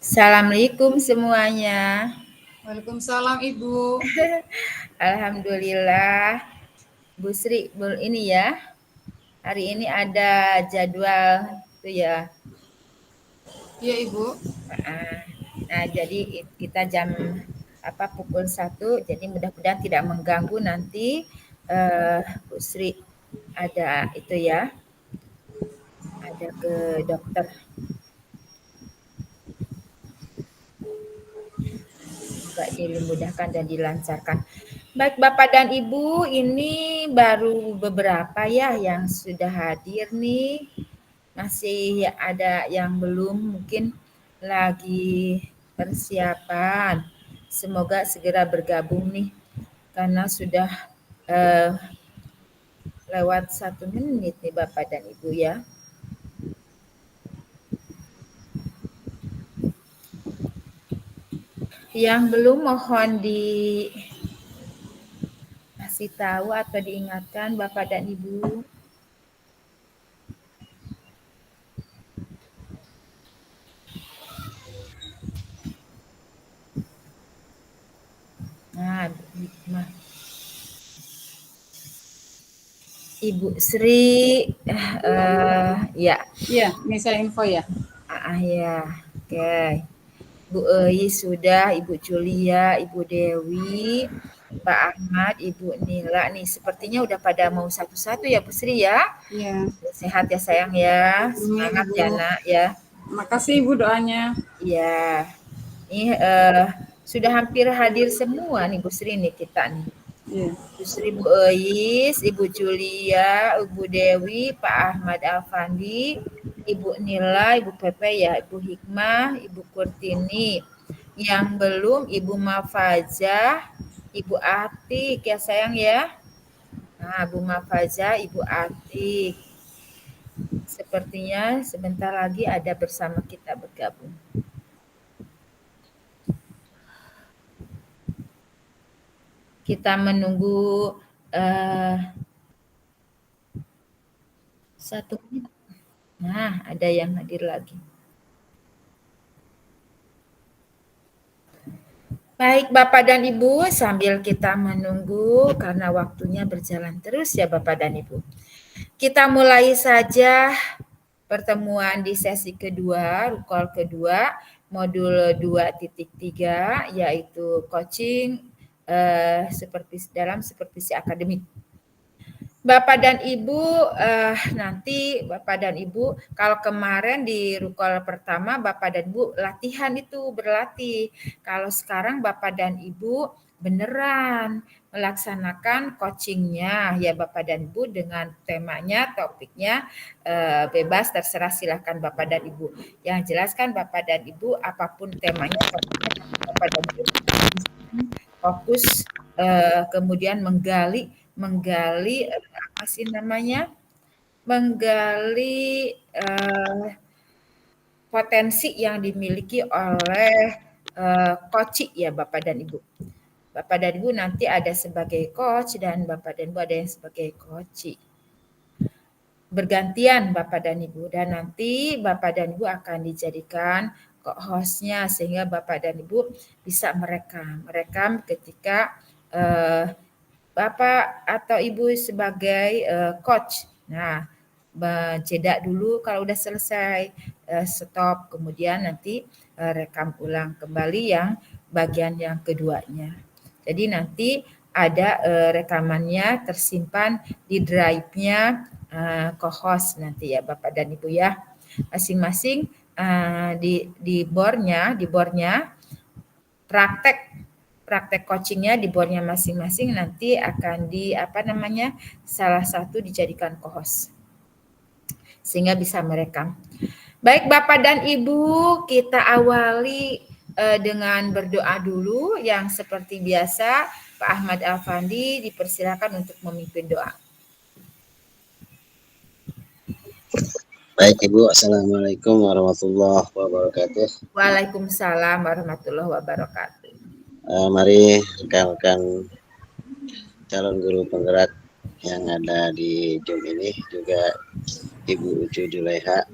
Assalamualaikum semuanya. Waalaikumsalam Ibu. Alhamdulillah. Bu Sri, ini ya. Hari ini ada jadwal itu ya. Iya Ibu. Nah, jadi kita jam pukul 1. Jadi mudah-mudahan tidak mengganggu nanti Bu Sri ada itu ya. Ada ke dokter. Semoga dimudahkan dan dilancarkan. Baik Bapak dan Ibu, ini baru beberapa ya yang sudah hadir nih. Masih ada yang belum, mungkin lagi persiapan. Semoga segera bergabung nih, karena sudah lewat 1 menit nih Bapak dan Ibu ya. Yang belum mohon dikasih tahu atau diingatkan Bapak dan Ibu. Nah, Hikmah. Ibu Sri, ya. Iya, ini saya info ya. Ya, oke. Bu Ei sudah, Ibu Julia, Ibu Dewi, Pak Ahmad, Ibu Nila nih. Sepertinya udah pada mau satu-satu ya Bu Sri ya. Iya. Sehat ya sayang ya, semangat ya nak ya. Makasih Ibu doanya. Iya. Ini sudah hampir hadir semua nih Bu Sri nih kita nih. Iya. Bu Sri, Bu Eis, Ibu Julia, Ibu Dewi, Pak Ahmad Alfandi, Ibu Nila, Ibu Pepe ya, Ibu Hikmah, Ibu Kurtini. Yang belum Ibu Mafazah, Ibu Atik ya sayang ya. Nah, Bu Mafazah, Ibu Atik. Sepertinya sebentar lagi ada bersama kita bergabung. Kita menunggu 1 menit. Nah, ada yang hadir lagi. Baik Bapak dan Ibu, sambil kita menunggu karena waktunya berjalan terus ya Bapak dan Ibu. Kita mulai saja pertemuan di sesi kedua, rukol kedua, modul 2.3, yaitu coaching dalam supervisi akademik. Bapak dan Ibu, nanti Bapak dan Ibu, kalau kemarin di rukol pertama Bapak dan Ibu latihan itu berlatih. Kalau sekarang Bapak dan Ibu beneran melaksanakan coachingnya ya Bapak dan Ibu dengan temanya, topiknya bebas terserah silakan Bapak dan Ibu. Yang jelaskan Bapak dan Ibu apapun temanya, topiknya Bapak dan Ibu fokus kemudian menggali potensi yang dimiliki oleh coach ya Bapak dan Ibu. Bapak dan Ibu nanti ada sebagai coach dan Bapak dan Ibu ada yang sebagai coach. Bergantian Bapak dan Ibu, dan nanti Bapak dan Ibu akan dijadikan hostnya sehingga Bapak dan Ibu bisa merekam ketika Bapak atau Ibu sebagai coach. Nah, jeda dulu kalau udah selesai, stop, kemudian nanti rekam ulang kembali yang bagian yang keduanya. Jadi nanti ada rekamannya tersimpan di drive-nya co-host nanti ya Bapak dan Ibu ya. Masing-masing di board-nya praktek coachingnya di boardnya masing-masing nanti akan salah satu dijadikan co-host sehingga bisa merekam. Baik Bapak dan Ibu, kita awali dengan berdoa dulu yang seperti biasa Pak Ahmad Alfandi dipersilakan untuk memimpin doa. Baik Ibu, Assalamualaikum warahmatullahi wabarakatuh. Waalaikumsalam warahmatullahi wabarakatuh. Mari rekan-rekan calon guru penggerak yang ada di Zoom ini, juga Ibu Ucu Julaiha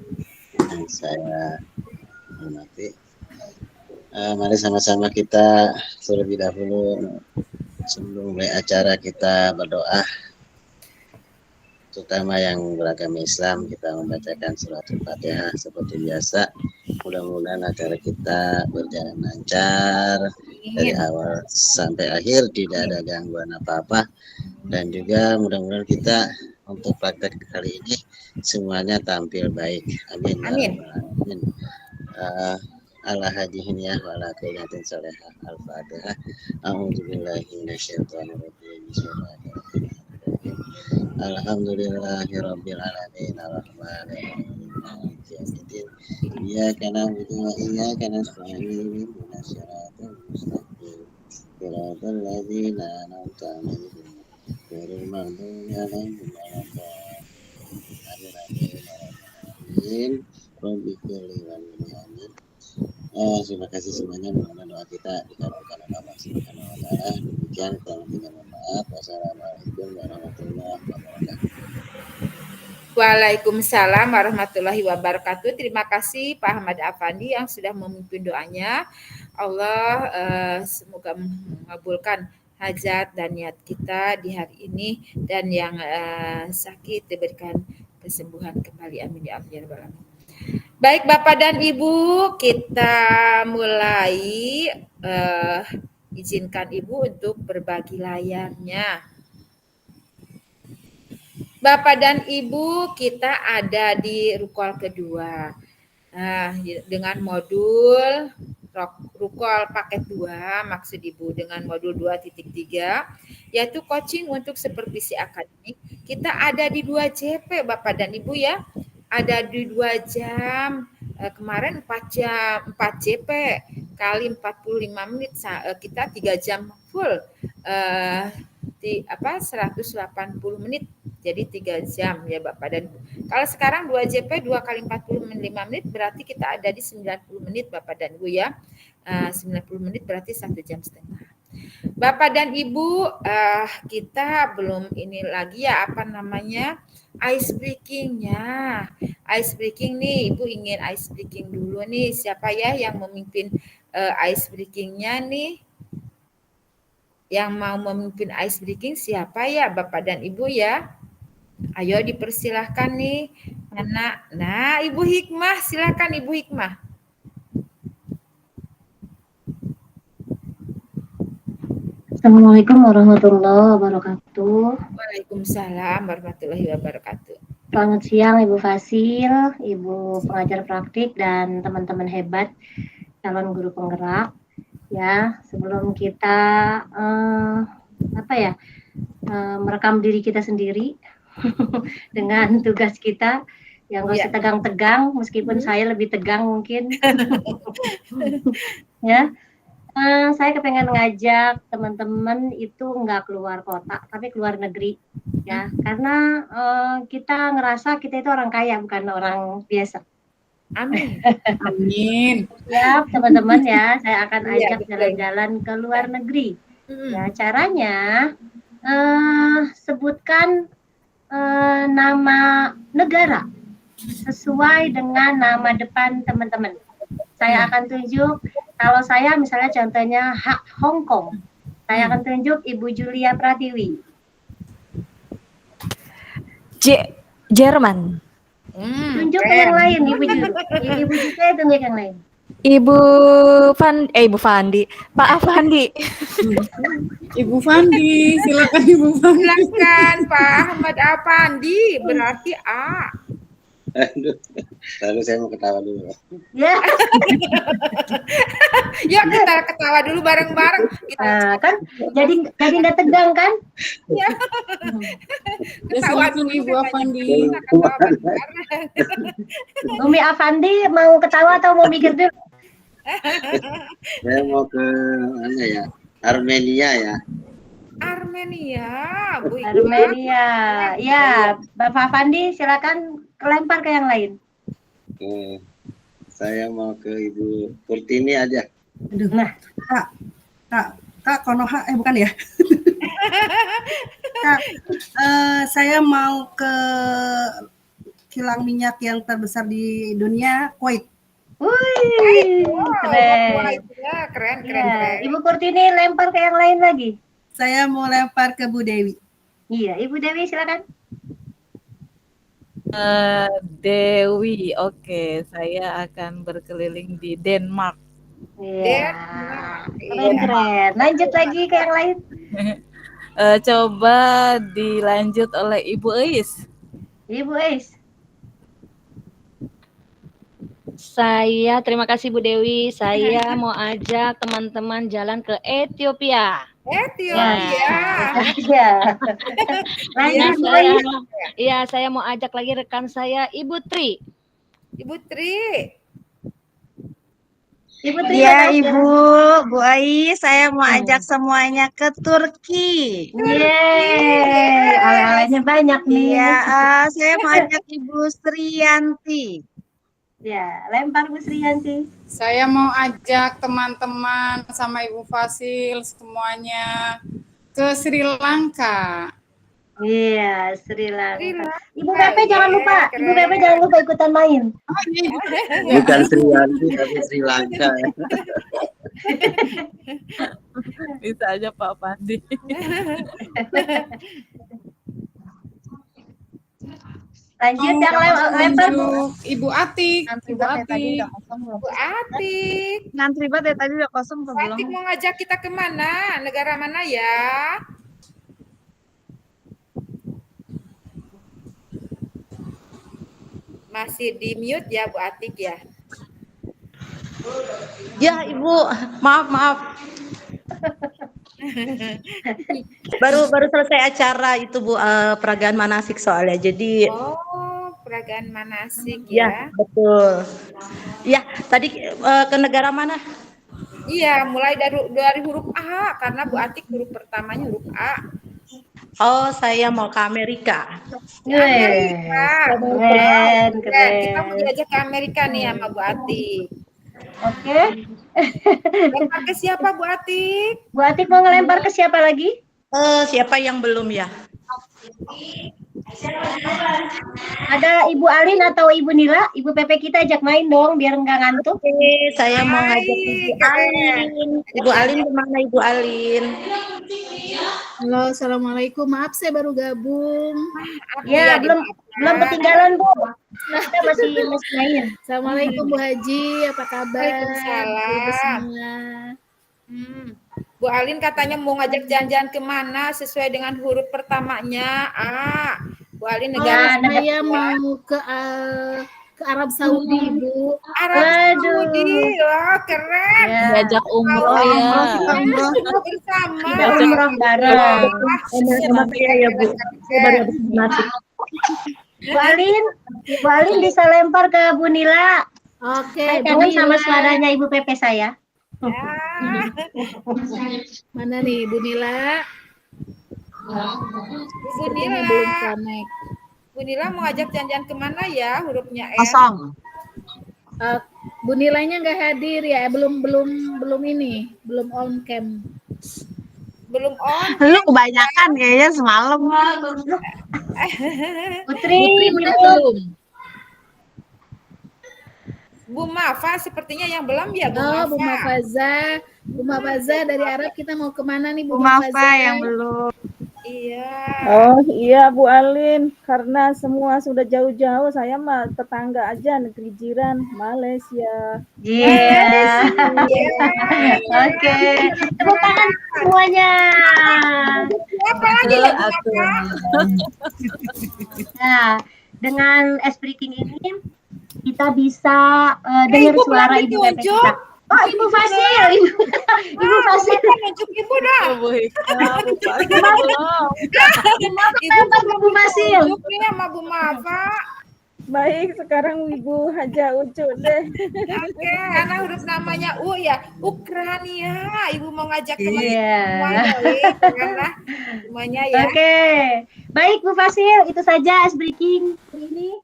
yang saya hormati. Mari sama-sama kita terlebih dahulu sebelum mulai acara kita berdoa. Terutama yang beragama Islam, kita membacakan surat Al-Fatihah seperti biasa. Mudah-mudahan acara kita berjalan lancar dari awal sampai akhir, tidak ada gangguan apa-apa. Dan juga mudah-mudahan kita untuk praktek kali ini semuanya tampil baik. Amin. Amin. Amin. Ala hadihin ya wa ala kuliatin salihah. Al-Fatihah. A'udzubillahi minasyaitonir rajim. Bismillahirrahmanirrahim. Alhamdulillahirabbil alamin arrahmanirrahim maliki yaumiddin iyyaka na'budu wa iyyaka nasta'in ihdinas siratal mustaqim siratal ladzina an'amta 'alaihim ghairil maghdubi 'alaihim waladdallin. Terima kasih semuanya, mudah-mudahan doa kita dikabulkan oleh Allah Subhanahu wa taala. Demikian, kalau tidak, mohon maaf. Wassalamualaikum warahmatullahi wabarakatuh. Waalaikumsalam warahmatullahi wabarakatuh. Terima kasih Pak Ahmad Afandi yang sudah memimpin doanya. Allah semoga mengabulkan hajat dan niat kita di hari ini, dan yang sakit diberikan kesembuhan kembali. Amin ya Allah ya rabbal alamin. Baik Bapak dan Ibu, kita mulai. Izinkan Ibu untuk berbagi layarnya. Bapak dan Ibu, kita ada di rukol kedua. Nah, dengan modul rukol paket 2, maksud Ibu dengan modul 2.3, yaitu coaching untuk supervisi akademik. Kita ada di 2 JP Bapak dan Ibu ya. Ada di 2 jam, kemarin 4 jam, 4 JP kali 45 menit, kita 3 jam full, 180 menit, jadi 3 jam ya Bapak dan Ibu. Kalau sekarang 2 JP 2 kali 45 menit, berarti kita ada di 90 menit Bapak dan Ibu ya. 90 menit berarti 1 jam setengah. Bapak dan Ibu, kita belum ini lagi ya, ice breaking-nya. Ice breaking nih, Ibu ingin ice breaking dulu nih. Siapa ya yang memimpin ice breaking-nya nih? Yang mau memimpin ice breaking siapa ya Bapak dan Ibu ya? Ayo dipersilahkan nih. Nah, Ibu Hikmah, silakan Ibu Hikmah. Assalamualaikum warahmatullahi wabarakatuh. Waalaikumsalam warahmatullahi wabarakatuh. Selamat siang Ibu Fasil, Ibu pengajar praktik dan teman-teman hebat calon guru penggerak. Ya, sebelum kita merekam diri kita sendiri dengan tugas kita yang gak usah tegang-tegang, meskipun saya lebih tegang mungkin. Ya. Saya kepengen ngajak teman-teman itu nggak keluar kota, tapi keluar negeri, ya. Karena kita ngerasa kita itu orang kaya, bukan orang biasa. Amin. Amin. Ya, teman-teman ya, saya akan ajak jalan-jalan ke luar negeri. Ya, caranya sebutkan nama negara sesuai dengan nama depan teman-teman. Saya akan tunjuk, kalau saya misalnya contohnya Hong Kong, saya akan tunjuk Ibu Julia Pratiwi. Jerman. Tunjuk ke yang lain, Ibu Julia tunjuk yang lain. Ibu Fandi, Pak Afandi. Ibu Fandi, silakan Ibu Fandi. Silakan Pak Ahmad Afandi, berarti A. Aduh, lalu saya mau ketawa dulu. Ya. Yuk kita ketawa dulu bareng-bareng. Kan jadi nggak tegang kan? Ya. Ketawa dulu Ibu Afandi. Umi Afandi mau ketawa atau mau mikir dulu? Saya mau ke mana ya? Armenia ya. Armenia, Bu. Armenia. Ya, Bapak Afandi silakan lempar ke yang lain. Saya mau ke Ibu Kurtini aja. Aduh, nah, Kak Konoha, bukan ya? Kak, saya mau ke kilang minyak yang terbesar di dunia, Kuwait. Wih, keren. Ya, keren, Ya, keren, keren. Ibu Kurtini lempar ke yang lain lagi. Saya mau lempar ke Bu Dewi. Iya, Ibu Dewi silakan. Dewi, oke, saya akan berkeliling di Denmark. Iya. Iya. Keren. Lanjut lagi ke yang lain. Coba dilanjut oleh Ibu Eis. Ibu Ais. Saya terima kasih Bu Dewi. Saya mau ajak teman-teman jalan ke Ethiopia. Ethiopia. Iya. Lanjut Bu Ais. Iya, saya mau ajak lagi rekan saya Ibu Tri. Ibu Tri. Ibu Tri. Ya Ibu, Bu Ai, saya mau ajak semuanya ke Turki. Yeay, oleh-olehnya banyak nih. Iya, saya mau ajak Ibu Sriyanti. Ya, lempar Bu Sriyanti. Saya mau ajak teman-teman sama Ibu Fasil semuanya ke Sri Lanka. Iya, Sri Lanka. Ibu Lanka, Pepe jangan lupa, keren. Ibu Pepe jangan lupa ikutan main. Bukan Sri Lanka tapi Sri Lanka. Bisa aja Pak Pandi. Lanjut yang lempar Bu. Ibu Atik. Ibu Atik. Bu Atik. Ngantri banget ya, tadi udah kosong Bu belum? Atik mau ngajak kita kemana? Negara mana ya? Masih di mute ya Bu Atik ya? Ya Ibu, maaf. baru selesai acara itu Bu, peragaan manasik soalnya. Jadi Oh, peragaan manasik ya, ya. betul. Ya, tadi ke negara mana? Iya, mulai dari huruf A karena Bu Atik huruf pertamanya huruf A. Oh, saya mau ke Amerika. Amerika. Keren, Keren. Kita mau keren. diajak ke Amerika nih sama Bu Atik. Oke. Lempar ke siapa Bu Atik? Bu Atik mau ngelempar ke siapa lagi? Siapa yang belum ya? Ada Ibu Alin atau Ibu Nila? Ibu Pepe kita ajak main dong biar nggak ngantuk. Oke, saya mau ngajak Ibu keren. Alin. Ibu Alin kemana Ibu Alin? Halo, Assalamualaikum. Maaf saya baru gabung. Ya, belum ketinggalan Bu. Kita masih main. Assalamualaikum Bu Haji, apa kabar? Waalaikumsalam. Ibu semua. Bu Alin katanya mau ngajak jalan-jalan kemana sesuai dengan huruf pertamanya A. Bu Alin negara Saya mau ke Arab Saudi, Bu. Arab Waduh. Saudi. Wah, keren. Ya. Diajak umroh ya. Bersama. Umroh bareng. Sama saya ya Bu. Saya baru habis manasik. Bu Alin bisa lempar ke Bu Nila. Oke, Saya Bu kangen sama Nila. suaranya Ibu Pepe saya. Ya. Mana nih, Bu Nila? Bu Ini Nila. belum connect. Bu Nila mau ngajak jalan-jalan kemana ya? Hurufnya N. Kosong. Bu Nilainya nggak hadir ya, belum ini, belum on cam. Belum on. Lu kebanyakan kayaknya semalam. Putri, Belum. Bu Mafa sepertinya yang belum ya Bu Oh, Bu Mafa. Mafaza. Bu Mafaza dari Arab kita mau kemana nih Bu Maaf Mafaza? yang belum. Iya. Oh iya Bu Alin, karena semua sudah jauh-jauh, saya mah tetangga aja, negeri jiran, Malaysia. Iya. Oke. Tepuk tangan semuanya. Apa lagi ya Bu Mafa? Nah, dengan S-Breaking ini kita bisa dengar Ibu suara belum Ibu Pepe ditunjuk. kita. Oh, Ibu Fasil. Ibu Fasil. Nunjuk ibu dah. Bu Hika, Bu Pagi Ibu belum Ibu Fasil. ditunjuk nih sama Bu Mafa. Baik, sekarang Ibu Haja Ucu deh. Oke, karena huruf namanya U ya, Ukraina. Ibu mau ngajak teman Iya. semuanya, karena semuanya ya. Oke. Baik Bu Fasil, itu saja S-Breaking ini.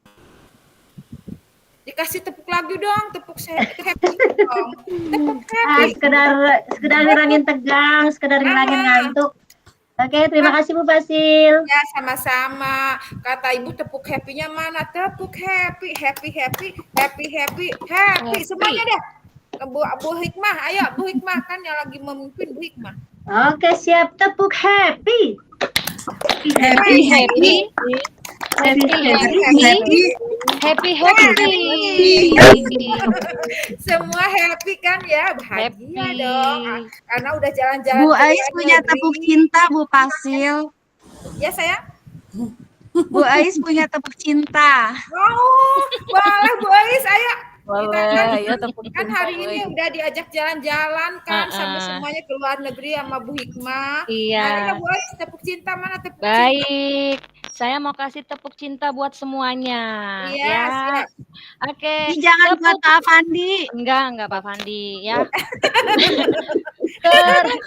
Dikasih tepuk lagi dong, tepuk happy dong. Tepuk happy. Sekedar ngilangin tegang, sekedar ngilangin ngantuk. Oke, terima kasih Bu Fasil. Ya, sama-sama. Kata Ibu tepuk happy-nya mana? Tepuk happy, happy, happy, happy, happy, happy. Semuanya deh. Bu Hikmah, ayo Bu Hikmah kan yang lagi memimpin Bu Hikmah. Oke, siap. Tepuk happy. Happy, happy, happy, happy. Semua happy kan ya, bahagia dong. Karena udah jalan-jalan. Bu ke Ais luar punya negeri. tepuk cinta, Bu Fasil. Ya sayang. Bu Ais punya tepuk cinta. Oh, boleh Bu Ais, ayo. Boleh, ya tepuk Kan cinta, hari Bu ini Ais. udah diajak jalan-jalan kan sama Uh-uh. semuanya ke luar negeri sama Bu Hikmah. Iya. Nah, Bu Ais tepuk cinta mana tepuk cinta? Baik, saya mau kasih tepuk cinta buat semuanya. Iya, Ya, siap. oke. Ih, jangan buat Pak Fandi. Enggak Pak Fandi ya.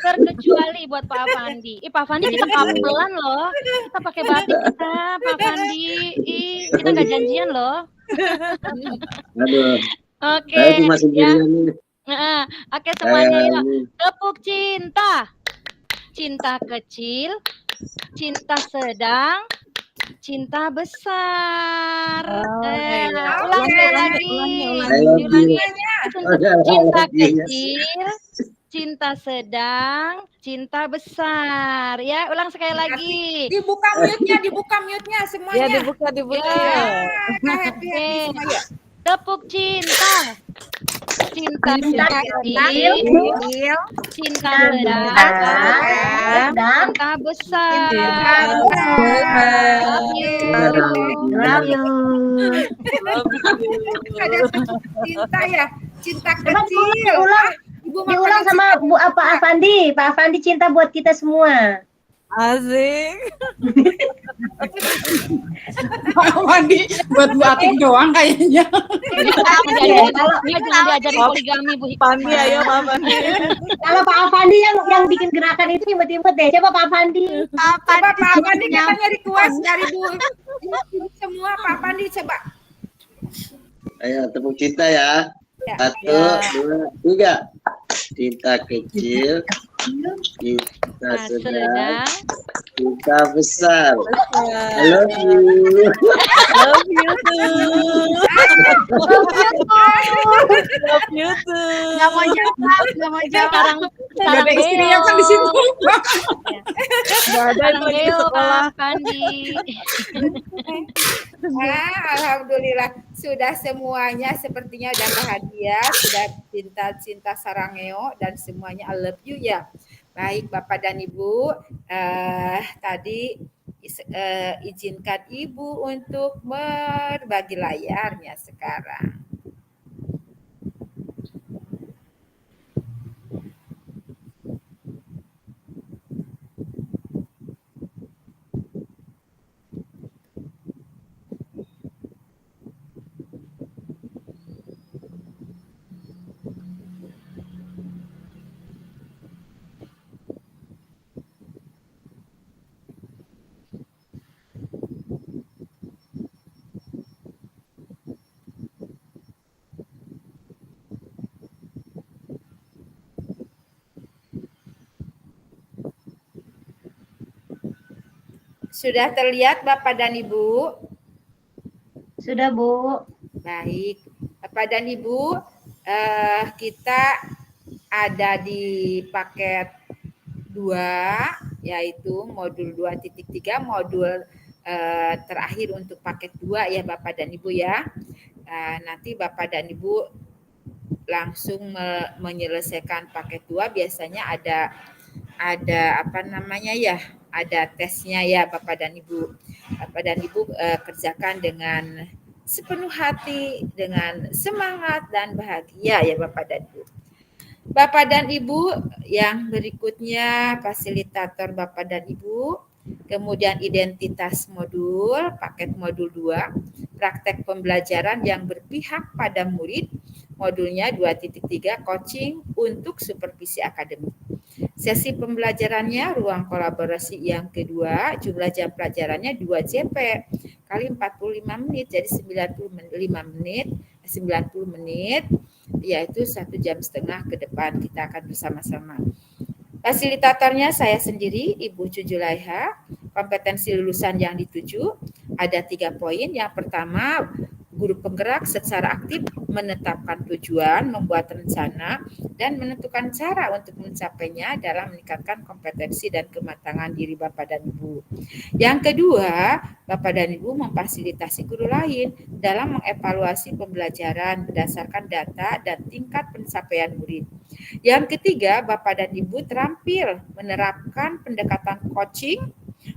Terkecuali buat Pak Fandi. Pak Fandi kita kapelan loh. Kita pakai batik kita, Pak Fandi. Kita nggak janjian loh. Aduh, Oke. saya cuma Ya. sendirian nih. Oke semuanya Saya yuk. ini. Tepuk cinta. Cinta kecil, cinta sedang, cinta besar. iya. Ulang sekali Ulangi, lagi. I love you. Diulangi. Cinta I love you. kecil, cinta sedang, cinta besar. Ya, ulang sekali lagi. Dibuka mute-nya Ya semuanya. dibuka. Ya, happy Oke. semua ya. Tepuk cinta. Cinta kecil, cinta sedang, cinta besar. Love you. Ada cinta ya, cinta Coba kecil. diulang. Ibu Diulang sama Bu Pak Afandi. Pak Afandi cinta buat kita semua. Asik. Pak Wandi buat Bu Atik doang kayaknya. Jangan diajarin poligami Bu Hikmah. Fandi, ayo Pak Fandi. Kalau Pak Afandi yang bikin gerakan itu imut-imut deh. Coba Pak Afandi. Coba Pak Pandi katanya request dari Bu. Semua Pak Pandi coba. Ayo tepuk cinta ya. Ya. 1, 2, 3. Cinta kecil, cinta sedang, cinta besar. I love you. Love you too. Love you too. Nggak mau jawab, nggak mau jawab. Gak ada istrinya kan di situ. Nggak ada yang lagi Ayo sekolah. Pak Fandi. Alhamdulillah sudah semuanya sepertinya udah bahagia, sudah cinta sarangeo dan semuanya I love you ya. Baik Bapak dan Ibu, tadi izinkan Ibu untuk berbagi layarnya sekarang. Sudah terlihat Bapak dan Ibu? Sudah Bu. Baik, Bapak dan Ibu, kita ada di paket 2, yaitu modul 2.3, modul terakhir untuk paket 2 ya Bapak dan Ibu ya. Nanti Bapak dan Ibu langsung menyelesaikan paket 2, biasanya ada apa namanya ya, ada tesnya ya Bapak dan Ibu. Bapak dan Ibu kerjakan dengan sepenuh hati, dengan semangat dan bahagia ya Bapak dan Ibu. Bapak dan Ibu, yang berikutnya fasilitator Bapak dan Ibu, kemudian identitas modul, paket modul 2, praktek pembelajaran yang berpihak pada murid, modulnya 2.3, coaching untuk supervisi akademik. Sesi pembelajarannya ruang kolaborasi yang kedua, jumlah jam pelajarannya 2 JP kali 45 menit, jadi 90 menit, yaitu 1,5 jam ke depan kita akan bersama-sama. Fasilitatornya saya sendiri, Ibu Cujulaiha. Kompetensi lulusan yang dituju ada 3 poin. Yang pertama, guru penggerak secara aktif menetapkan tujuan, membuat rencana, dan menentukan cara untuk mencapainya dalam meningkatkan kompetensi dan kematangan diri Bapak dan Ibu. Yang kedua, Bapak dan Ibu memfasilitasi guru lain dalam mengevaluasi pembelajaran berdasarkan data dan tingkat pencapaian murid. Yang ketiga, Bapak dan Ibu terampil menerapkan pendekatan coaching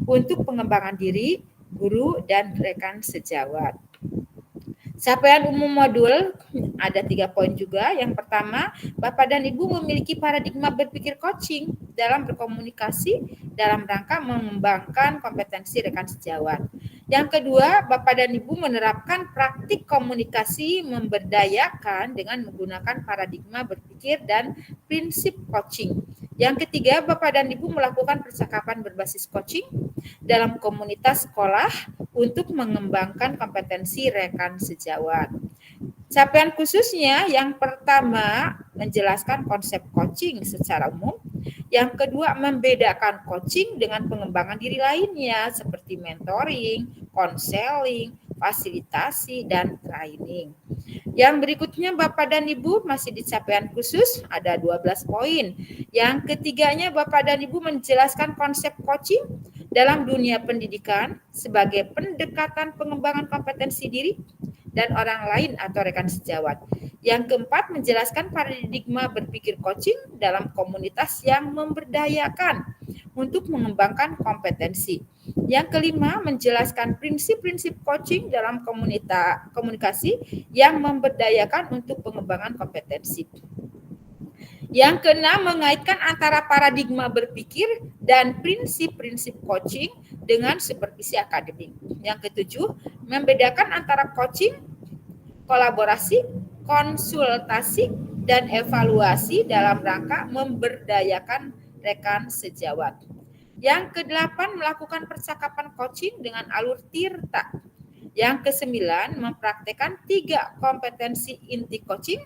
untuk pengembangan diri guru dan rekan sejawat. Capaian umum modul ada 3 poin juga. Yang pertama, Bapak dan Ibu memiliki paradigma berpikir coaching dalam berkomunikasi dalam rangka mengembangkan kompetensi rekan sejawat. Yang kedua, Bapak dan Ibu menerapkan praktik komunikasi memberdayakan dengan menggunakan paradigma berpikir dan prinsip coaching. Yang ketiga, Bapak dan Ibu melakukan percakapan berbasis coaching dalam komunitas sekolah untuk mengembangkan kompetensi rekan sejawat. Capaian khususnya yang pertama menjelaskan konsep coaching secara umum, yang kedua membedakan coaching dengan pengembangan diri lainnya seperti mentoring, konseling, fasilitasi, dan training. Yang berikutnya Bapak dan Ibu masih di capaian khusus ada 12 poin. Yang ketiganya Bapak dan Ibu menjelaskan konsep coaching dalam dunia pendidikan sebagai pendekatan pengembangan kompetensi diri dan orang lain atau rekan sejawat. Yang keempat, menjelaskan paradigma berpikir coaching dalam komunitas yang memberdayakan untuk mengembangkan kompetensi. Yang kelima, menjelaskan prinsip-prinsip coaching dalam komunikasi yang memberdayakan untuk pengembangan kompetensi. Yang keenam, mengaitkan antara paradigma berpikir dan prinsip-prinsip coaching dengan supervisi akademik. Yang ketujuh, membedakan antara coaching, kolaborasi, konsultasi, dan evaluasi dalam rangka memberdayakan rekan sejawat. Yang kedelapan, melakukan percakapan coaching dengan alur tirta. Yang kesembilan, mempraktekkan 3 kompetensi inti coaching,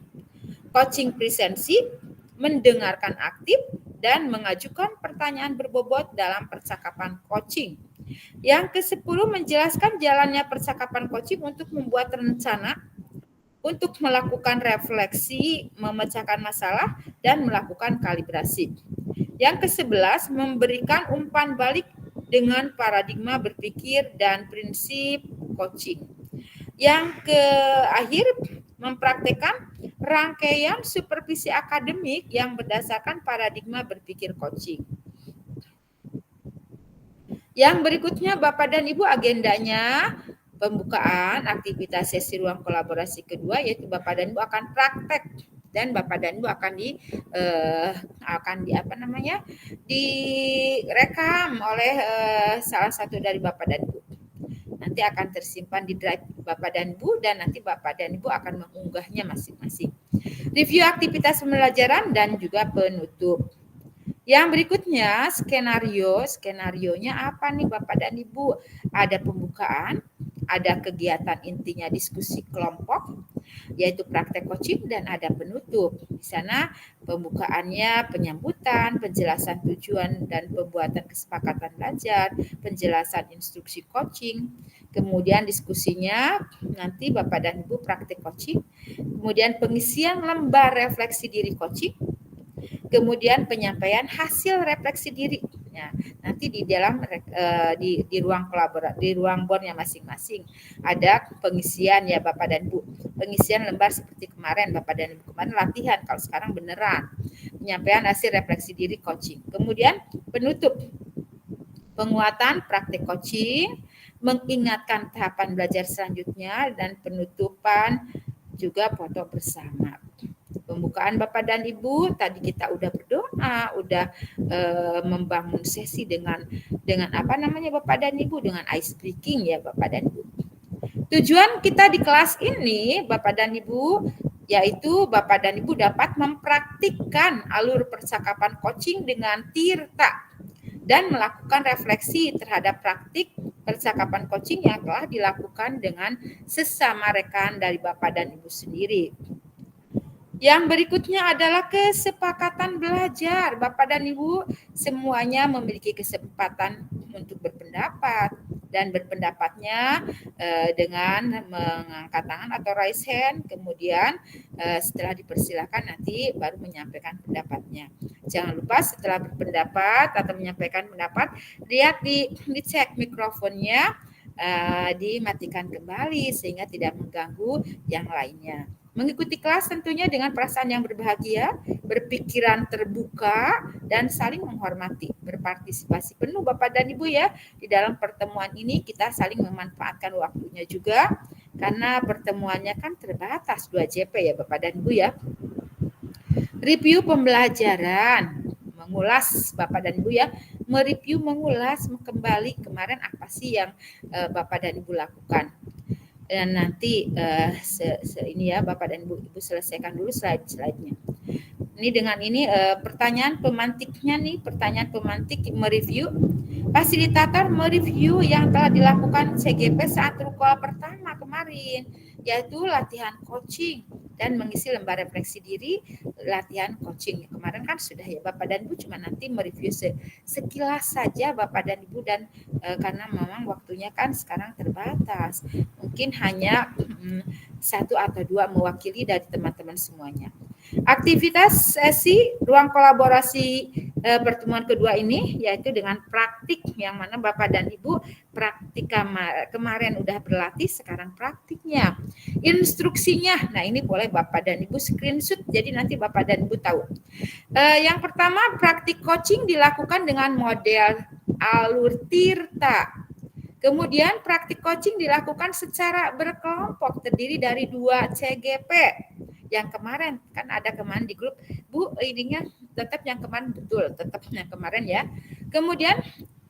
coaching presensi, mendengarkan aktif, dan mengajukan pertanyaan berbobot dalam percakapan coaching. Yang ke-10, menjelaskan jalannya percakapan coaching untuk membuat rencana, untuk melakukan refleksi, memecahkan masalah, dan melakukan kalibrasi. Yang ke-11, memberikan umpan balik dengan paradigma berpikir dan prinsip coaching. Yang ke-akhir, mempraktekkan rangkaian supervisi akademik yang berdasarkan paradigma berpikir coaching. Yang berikutnya Bapak dan Ibu agendanya pembukaan aktivitas sesi ruang kolaborasi kedua, yaitu Bapak dan Ibu akan praktek dan Bapak dan Ibu akan direkam oleh salah satu dari Bapak dan Ibu. Nanti akan tersimpan di drive Bapak dan Ibu dan nanti Bapak dan Ibu akan mengunggahnya masing-masing. Review aktivitas pembelajaran dan juga penutup. Yang berikutnya skenarionya apa nih Bapak dan Ibu? Ada pembukaan, ada kegiatan intinya diskusi kelompok, yaitu praktek coaching, dan ada penutup. Di sana pembukaannya penyambutan, penjelasan tujuan dan pembuatan kesepakatan belajar, penjelasan instruksi coaching, kemudian diskusinya nanti Bapak dan Ibu praktek coaching, kemudian pengisian lembar refleksi diri coaching, kemudian penyampaian hasil refleksi diri. Nah, nanti di dalam di ruang kolaborasi, di ruang bornya masing-masing ada pengisian ya Bapak dan Ibu. Pengisian lembar seperti kemarin Bapak dan Ibu, kemarin latihan, kalau sekarang beneran. Penyampaian hasil refleksi diri coaching. Kemudian penutup. Penguatan praktik coaching, mengingatkan tahapan belajar selanjutnya, dan penutupan juga foto bersama. Pembukaan Bapak dan Ibu tadi kita udah berdoa, udah membangun sesi dengan Bapak dan Ibu, dengan ice breaking ya Bapak dan Ibu. Tujuan kita di kelas ini Bapak dan Ibu yaitu Bapak dan Ibu dapat mempraktikkan alur percakapan coaching dengan tirta dan melakukan refleksi terhadap praktik percakapan coaching yang telah dilakukan dengan sesama rekan dari Bapak dan Ibu sendiri. Yang berikutnya adalah kesepakatan belajar. Bapak dan Ibu semuanya memiliki kesempatan untuk berpendapat, dan berpendapatnya dengan mengangkat tangan atau raise hand, kemudian setelah dipersilakan nanti baru menyampaikan pendapatnya. Jangan lupa setelah berpendapat atau menyampaikan pendapat, lihat dicek mikrofonnya, dimatikan kembali sehingga tidak mengganggu yang lainnya. Mengikuti kelas tentunya dengan perasaan yang berbahagia, berpikiran terbuka, dan saling menghormati, berpartisipasi penuh Bapak dan Ibu ya. Di dalam pertemuan ini kita saling memanfaatkan waktunya juga, karena pertemuannya kan terbatas 2 JP ya Bapak dan Ibu ya. Review pembelajaran, mengulas Bapak dan Ibu ya, mereview, mengulas kembali kemarin apa sih yang Bapak dan Ibu lakukan. Dan nanti ini ya Bapak dan Ibu selesaikan dulu slide-nya. Ini dengan ini pertanyaan pemantiknya nih, pertanyaan pemantik mereview. Fasilitator mereview yang telah dilakukan CGP saat rukol pertama kemarin, yaitu latihan coaching dan mengisi lembar refleksi diri latihan coaching. Kemarin kan sudah ya Bapak dan Ibu, cuma nanti mereview sekilas saja Bapak dan Ibu, dan karena memang waktunya kan sekarang terbatas. Mungkin hanya 1 atau 2 mewakili dari teman-teman semuanya. Aktivitas sesi ruang kolaborasi pertemuan kedua ini yaitu dengan praktik, yang mana Bapak dan Ibu praktik kemarin udah berlatih, sekarang praktiknya. Instruksinya, nah ini boleh Bapak dan Ibu screenshot, jadi nanti Bapak dan Ibu tahu. Yang pertama, praktik coaching dilakukan dengan model alur Tirta. Kemudian praktik coaching dilakukan secara berkelompok, terdiri dari 2 CGP. Yang kemarin kan ada kemarin di grup, Bu, ininya tetap yang kemarin betul, tetap yang kemarin ya. Kemudian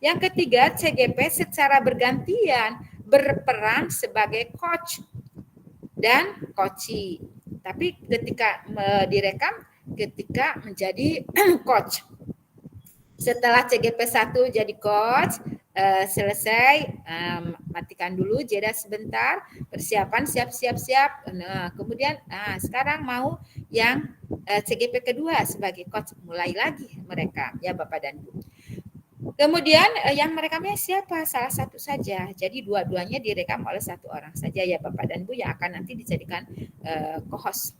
yang ketiga, CGP secara bergantian berperan sebagai coach dan coachee. Tapi ketika direkam, ketika menjadi coach. Setelah CGP 1 jadi coach, selesai, matikan dulu, jeda sebentar, persiapan, siap. Nah, kemudian sekarang mau yang CGP kedua sebagai coach, mulai lagi mereka ya Bapak dan Ibu. Kemudian yang merekamnya siapa? Salah satu saja. Jadi dua-duanya direkam oleh 1 orang saja ya Bapak dan Ibu, yang akan nanti dijadikan co-host.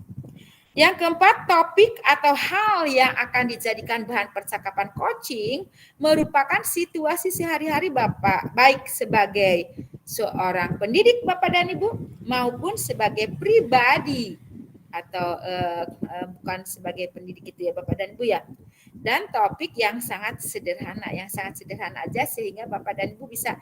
Yang keempat, topik atau hal yang akan dijadikan bahan percakapan coaching merupakan situasi sehari-hari Bapak, baik sebagai seorang pendidik Bapak dan Ibu maupun sebagai pribadi, atau bukan sebagai pendidik itu ya Bapak dan Ibu ya. Dan topik yang sangat sederhana aja, sehingga Bapak dan Ibu bisa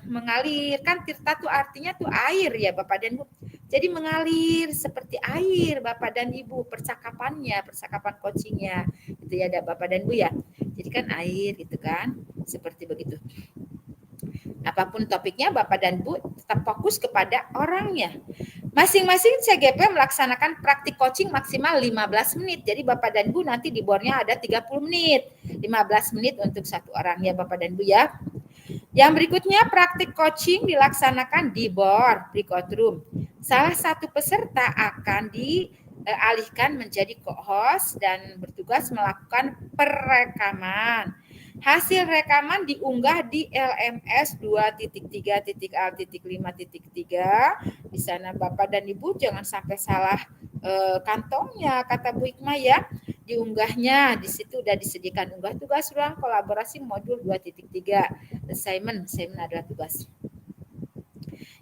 mengalirkan. Tirta tuh artinya tuh air ya Bapak dan Ibu. Jadi mengalir seperti air Bapak dan Ibu, percakapan coachingnya itu ya ada Bapak dan Ibu ya. Jadi kan air gitu kan, seperti begitu. Apapun topiknya Bapak dan Ibu tetap fokus kepada orangnya. Masing-masing CGP melaksanakan praktik coaching maksimal 15 menit. Jadi Bapak dan Ibu nanti di boardnya ada 30 menit. 15 menit untuk 1 orang ya Bapak dan Ibu ya. Yang berikutnya, praktik coaching dilaksanakan di board, breakout room. Salah satu peserta akan dialihkan menjadi co-host dan bertugas melakukan perekaman. Hasil rekaman diunggah di LMS 2.3.A.5.3. Di sana Bapak dan Ibu jangan sampai salah kantongnya, kata Bu Hikmah ya. Diunggahnya di situ udah disediakan unggah tugas ruang kolaborasi modul 2.3. Assignment adalah tugas.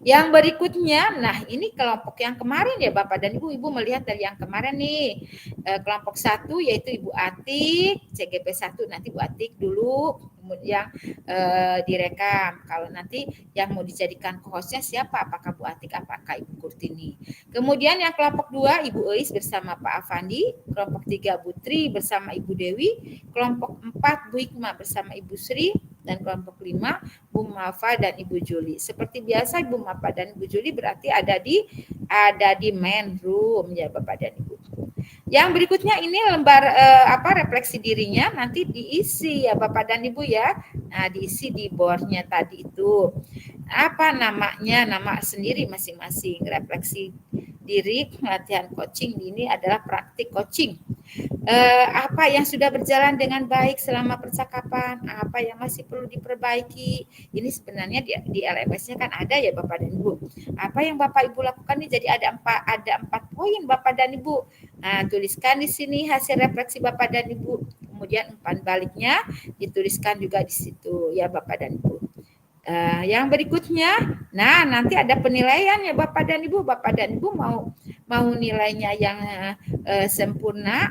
Yang berikutnya, nah ini kelompok yang kemarin ya Bapak dan Ibu melihat dari yang kemarin nih. Kelompok 1 yaitu Ibu Atik, CGP 1 nanti Bu Atik dulu, kemudian direkam. Kalau nanti yang mau dijadikan co-hostnya siapa? Apakah Bu Atik, apakah Ibu Kurtini. Kemudian yang kelompok 2 Ibu Eis bersama Pak Afandi, kelompok 3 Bu Tri bersama Ibu Dewi, kelompok 4 Bu Hikmah bersama Ibu Sri, dan kelompok 5 Bu Mafa dan Ibu Juli. Seperti biasa Bu Mafa dan Ibu Juli berarti ada di main room ya Bapak dan Ibu. Yang berikutnya ini lembar refleksi dirinya nanti diisi ya Bapak dan Ibu ya. Nah, diisi di boardnya tadi itu. Apa namanya? Nama sendiri masing-masing. Refleksi diri latihan coaching ini adalah praktik coaching. Apa yang sudah berjalan dengan baik selama percakapan, apa yang masih perlu diperbaiki. Ini sebenarnya di LMS-nya kan ada ya Bapak dan Ibu. Apa yang Bapak Ibu lakukan ini jadi ada empat poin Bapak dan Ibu. Nah, tuliskan di sini hasil refleksi Bapak dan Ibu. Kemudian umpan baliknya dituliskan juga di situ ya Bapak dan Ibu. Yang berikutnya, nah nanti ada penilaian ya Bapak dan Ibu. Bapak dan Ibu mau nilainya yang sempurna,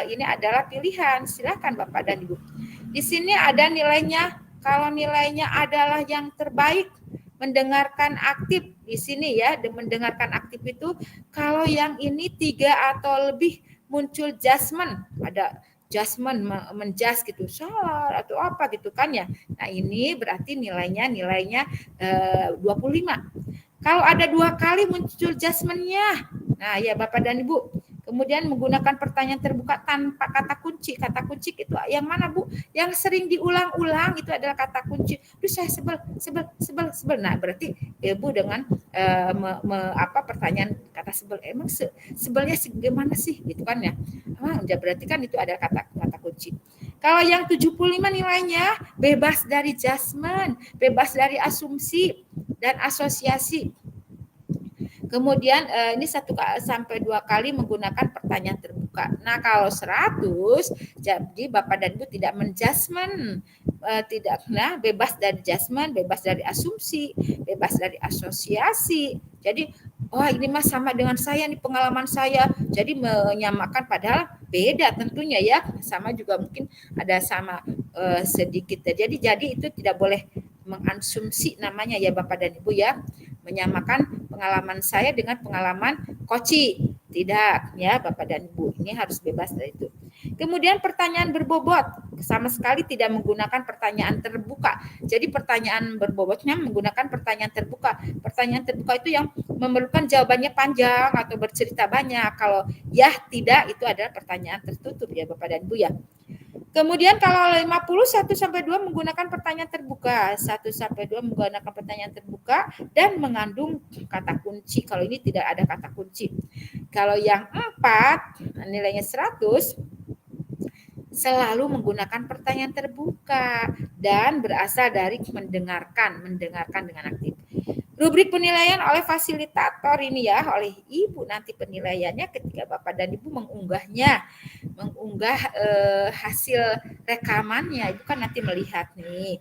ini adalah pilihan. Silakan Bapak dan Ibu. Di sini ada nilainya. Kalau nilainya adalah yang terbaik, mendengarkan aktif di sini ya. Mendengarkan aktif itu kalau yang ini 3 atau lebih muncul judgment, ada judgment, menjudge gitu, salah atau apa gitu kan ya. Nah ini berarti nilainya 25. Kalau ada 2 kali muncul judgment-nya, nah ya Bapak dan Ibu, kemudian menggunakan pertanyaan terbuka tanpa kata kunci. Kata kunci itu yang mana Bu? Yang sering diulang-ulang itu adalah kata kunci. Duh saya sebel. Nah berarti Ibu dengan pertanyaan kata sebel, emang sebelnya gimana sih gitu kan ya. Berarti kan itu adalah kata kunci. Kalau yang 75 nilainya bebas dari judgment, bebas dari asumsi dan asosiasi. Kemudian ini 1 sampai 2 kali menggunakan pertanyaan terbuka. Nah kalau 100, jadi Bapak dan Ibu tidak menjudgment, bebas dari judgment, bebas dari asumsi, bebas dari asosiasi. Jadi, ini mas sama dengan saya nih pengalaman saya. Jadi menyamakan padahal beda tentunya ya. Sama juga mungkin ada sama sedikit. Jadi itu tidak boleh mengasumsi namanya ya Bapak dan Ibu ya. Menyamakan pengalaman saya dengan pengalaman Koci. Tidak ya Bapak dan Ibu. Ini harus bebas dari itu. Kemudian pertanyaan berbobot. Sama sekali tidak menggunakan pertanyaan terbuka. Jadi pertanyaan berbobotnya menggunakan pertanyaan terbuka. Pertanyaan terbuka itu yang memerlukan jawabannya panjang atau bercerita banyak. Kalau ya tidak itu adalah pertanyaan tertutup ya Bapak dan Ibu ya. Kemudian kalau 50 1 sampai 2 menggunakan pertanyaan terbuka, 1 sampai 2 menggunakan pertanyaan terbuka dan mengandung kata kunci. Kalau ini tidak ada kata kunci. Kalau yang 4 nilainya 100 selalu menggunakan pertanyaan terbuka dan berasal dari mendengarkan dengan aktif. Rubrik penilaian oleh fasilitator ini ya, oleh Ibu nanti penilaiannya ketika Bapak dan Ibu mengunggah hasil rekamannya, Ibu kan nanti melihat nih.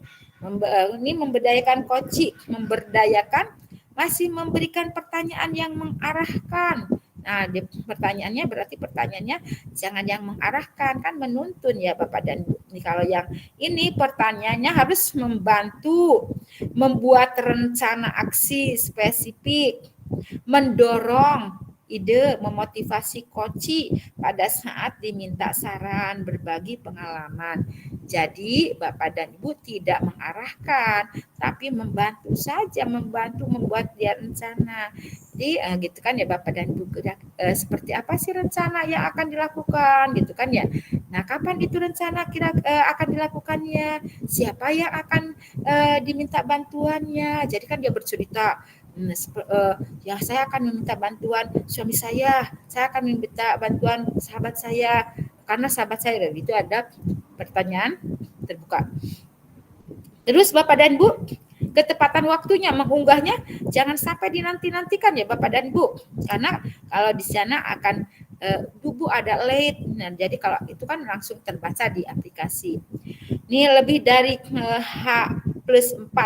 Ini memberdayakan coaching, memberdayakan masih memberikan pertanyaan yang mengarahkan. Nah, pertanyaannya berarti pertanyaannya jangan yang mengarahkan, kan menuntun ya Bapak dan Ibu. Kalau yang ini pertanyaannya harus membantu membuat rencana aksi spesifik, mendorong ide, memotivasi coach pada saat diminta saran, berbagi pengalaman. Jadi Bapak dan Ibu tidak mengarahkan, tapi membantu saja, membantu membuat dia rencana. Jadi gitu kan ya Bapak dan Ibu, seperti apa sih rencana yang akan dilakukan gitu kan ya. Nah kapan itu rencana akan dilakukannya, siapa yang akan diminta bantuannya. Jadi kan dia bercerita, ya saya akan meminta bantuan suami saya akan meminta bantuan sahabat saya karena sahabat saya, dan itu ada pertanyaan terbuka. Terus Bapak dan Ibu, ketepatan waktunya mengunggahnya jangan sampai dinanti-nantikan ya Bapak dan Ibu, karena kalau di sana akan Bu ada late. Nah, jadi kalau itu kan langsung terbaca di aplikasi. Ini lebih dari H+4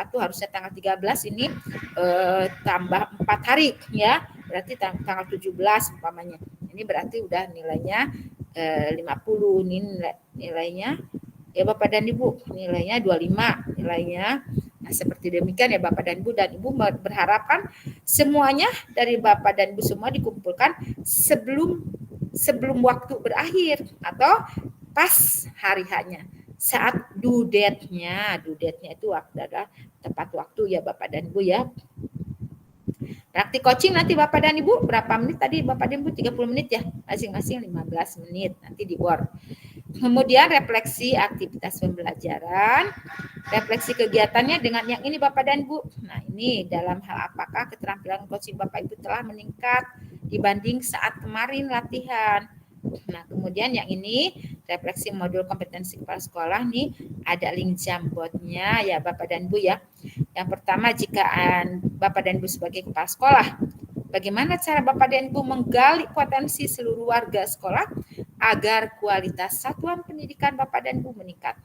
tuh harusnya tanggal 13 ini tambah 4 hari ya. Berarti tanggal 17 umpamanya. Ini berarti udah nilainya 50. Ini nilainya ya Bapak dan Ibu, nilainya 25 nilainya. Nah, seperti demikian ya Bapak dan Ibu, dan Ibu berharapkan semuanya dari Bapak dan Ibu semua dikumpulkan sebelum waktu berakhir atau pas hari hanya. Saat due date-nya itu adalah tepat waktu ya Bapak dan Ibu ya. Praktik coaching nanti Bapak dan Ibu berapa menit tadi Bapak dan Ibu? 30 menit ya, masing-masing 15 menit nanti di Word. Kemudian refleksi aktivitas pembelajaran, refleksi kegiatannya dengan yang ini Bapak dan Ibu. Nah ini dalam hal apakah keterampilan coaching Bapak Ibu telah meningkat dibanding saat kemarin latihan. Nah kemudian yang ini refleksi modul kompetensi kepala sekolah nih ada link Jamboardnya ya Bapak dan Ibu ya. Yang pertama jika Bapak dan Ibu sebagai kepala sekolah, bagaimana cara Bapak dan Ibu menggali potensi seluruh warga sekolah agar kualitas satuan pendidikan Bapak dan Ibu meningkat.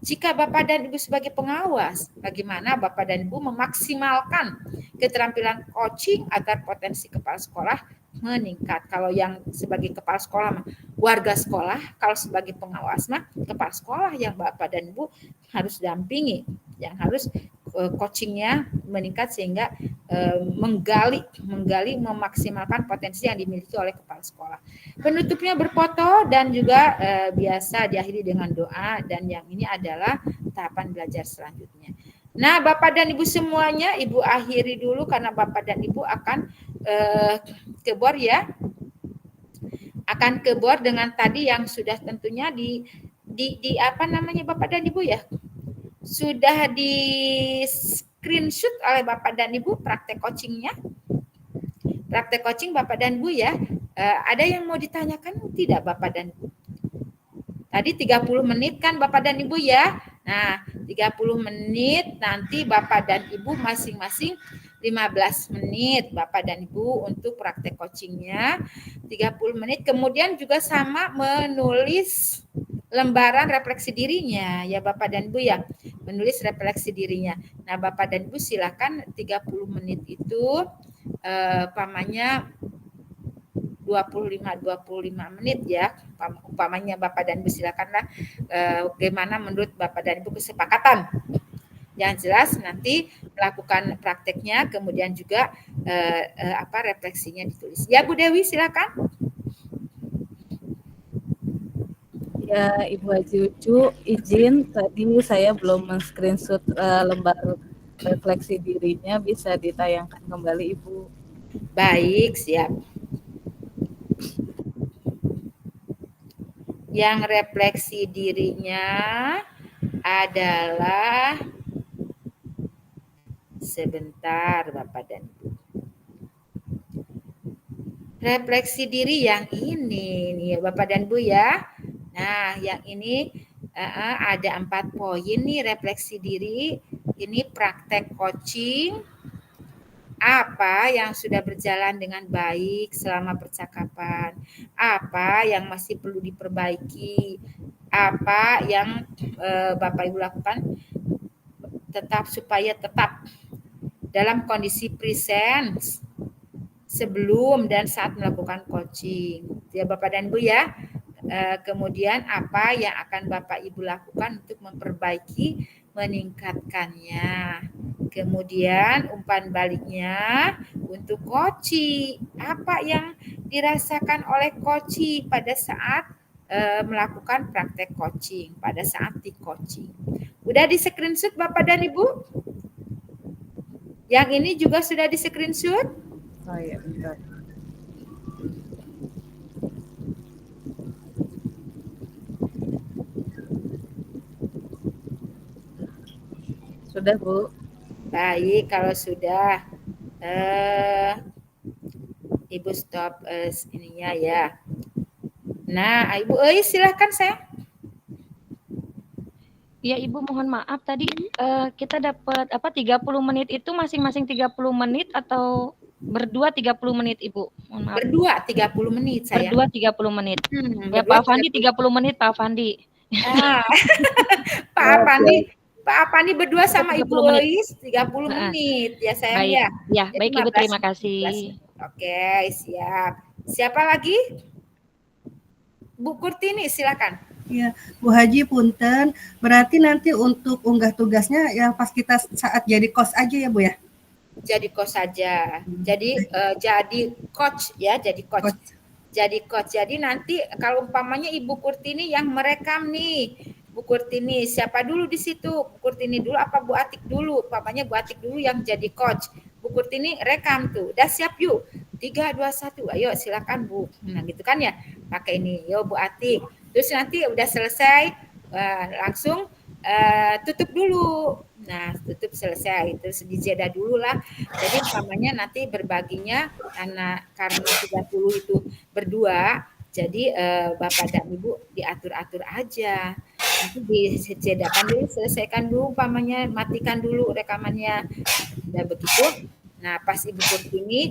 Jika Bapak dan Ibu sebagai pengawas, bagaimana Bapak dan Ibu memaksimalkan keterampilan coaching agar potensi kepala sekolah meningkat. Kalau yang sebagai kepala sekolah warga sekolah, kalau sebagai pengawas kepala sekolah yang Bapak dan Ibu harus dampingi, yang harus coachingnya meningkat sehingga menggali memaksimalkan potensi yang dimiliki oleh kepala sekolah. Penutupnya berfoto dan juga biasa diakhiri dengan doa dan yang ini adalah tahapan belajar selanjutnya. Nah, Bapak dan Ibu semuanya, Ibu akhiri dulu karena Bapak dan Ibu akan ke board ya. Akan ke board dengan tadi yang sudah tentunya di apa namanya Bapak dan Ibu ya. Sudah di screenshot oleh Bapak dan Ibu praktek coachingnya. Praktek coaching Bapak dan Ibu ya. Ada yang mau ditanyakan tidak Bapak dan Ibu? Tadi 30 menit kan Bapak dan Ibu ya. Nah, 30 menit nanti Bapak dan Ibu masing-masing 15 menit Bapak dan Ibu untuk praktek coachingnya. 30 menit. Kemudian juga sama menulis lembaran refleksi dirinya ya Bapak dan Ibu ya. Menulis refleksi dirinya. Nah, Bapak dan Ibu silakan 30 menit itu umpamanya 25 menit ya. Umpamanya Bapak dan Ibu silakanlah bagaimana menurut Bapak dan Ibu kesepakatan. Yang jelas nanti melakukan prakteknya kemudian juga refleksinya ditulis. Ya Bu Dewi silakan. Ya, Ibu Haji Ucu, izin tadi saya belum men-screenshot lembar refleksi dirinya, bisa ditayangkan kembali Ibu. Baik, siap. Yang refleksi dirinya adalah sebentar Bapak dan Ibu. Refleksi diri yang ini nih Bapak dan Ibu ya. Nah, yang ini ada 4 poin nih refleksi diri. Ini praktek coaching. Apa yang sudah berjalan dengan baik selama percakapan? Apa yang masih perlu diperbaiki? Apa yang Bapak Ibu lakukan supaya tetap dalam kondisi presence sebelum dan saat melakukan coaching. Ya Bapak dan Ibu ya. Kemudian apa yang akan Bapak Ibu lakukan untuk memperbaiki, meningkatkannya. Kemudian umpan baliknya untuk coaching. Apa yang dirasakan oleh coaching pada saat melakukan praktek coaching, pada saat di coaching. Udah di screenshot Bapak dan Ibu? Yang ini juga sudah di screenshot? Oh iya, bentar. Sudah, Bu. Baik, kalau sudah Ibu stop ininya ya. Nah, Ibu silakan saya. Ya Ibu mohon maaf tadi kita dapat 30 menit itu masing-masing 30 menit atau berdua 30 menit Ibu? Mohon maaf. Berdua 30 menit saya. Berdua 30 menit. Ya Pak Afandi 30 menit Pak Afandi. Pak Afandi berdua sama Ibu Eis 30 menit ya sayang baik. ya. Ya, baik Ibu terima kasih. Oke, siap. Siapa lagi? Bu Kurtini silakan. Ya, Bu Haji punten, berarti nanti untuk unggah tugasnya yang pas kita saat jadi kos aja ya Bu ya? Jadi kos saja. Jadi jadi coach ya, jadi coach. Jadi coach. Jadi nanti kalau umpamanya Ibu Kurtini yang merekam nih, Bu Kurtini siapa dulu di situ? Bu Kurtini dulu apa Bu Atik dulu? Umpamanya Bu Atik dulu yang jadi coach. Bu Kurtini rekam tuh. Udah siap yuk. 3, 2, 1. Ayo silakan Bu. Nah gitu kan ya. Pakai ini. Yo Bu Atik. Terus nanti udah selesai, langsung tutup dulu. Nah, tutup selesai, terus dijeda dulu lah. Jadi umpamanya nanti berbaginya karena 30 itu berdua, jadi Bapak dan Ibu diatur-atur aja. Nanti dijedakan dulu, selesaikan dulu umpamanya, matikan dulu rekamannya. Udah begitu, nah pas Ibu Kurtini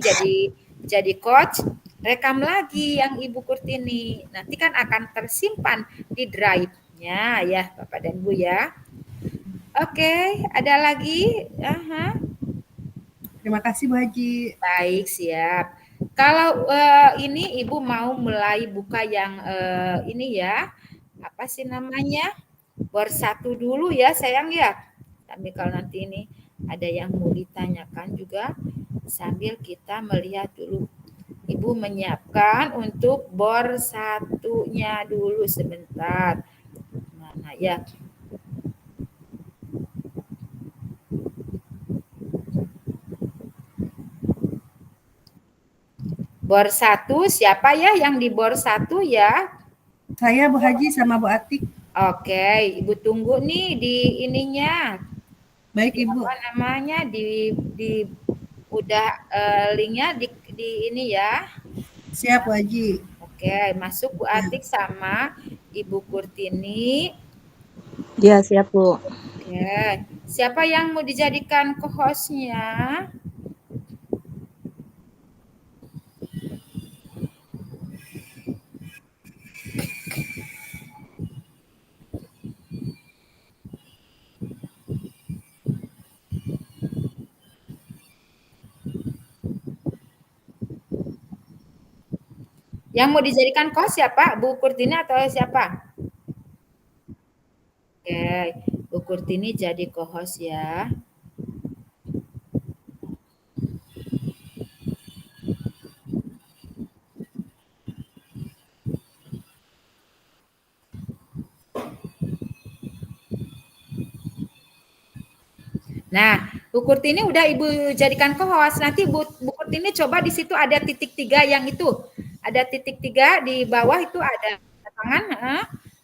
jadi coach, rekam lagi yang Ibu Kurtini. Nanti kan akan tersimpan di drive-nya ya Bapak dan Bu ya. Oke, ada lagi? Terima kasih Bu Haji. Baik, siap. Kalau ini Ibu mau mulai buka yang ini ya, apa sih namanya? Bor 1 dulu ya sayang ya. Tapi kalau nanti ini ada yang mau ditanyakan juga, sambil kita melihat dulu. Ibu menyiapkan untuk bor 1-nya dulu sebentar. Mana ya? Bor 1, siapa ya yang di bor 1 ya? Saya Bu Haji sama Bu Atik. Oke, Ibu tunggu nih di ininya. Baik Ibu. Apa namanya di udah linknya di ini ya. Siap Bu Haji. Oke, masuk Bu Atik sama Ibu Kurtini. Ya, siap Bu. Oke, siapa yang mau dijadikan co-hostnya? Yang mau dijadikan co-host siapa? Bu Kurtini atau siapa? Oke, Bu Kurtini jadi co-host ya. Nah, Bu Kurtini udah Ibu jadikan co-host. Nanti Bu Kurtini coba di situ ada titik 3 yang itu. Ada titik 3 di bawah itu ada tangan,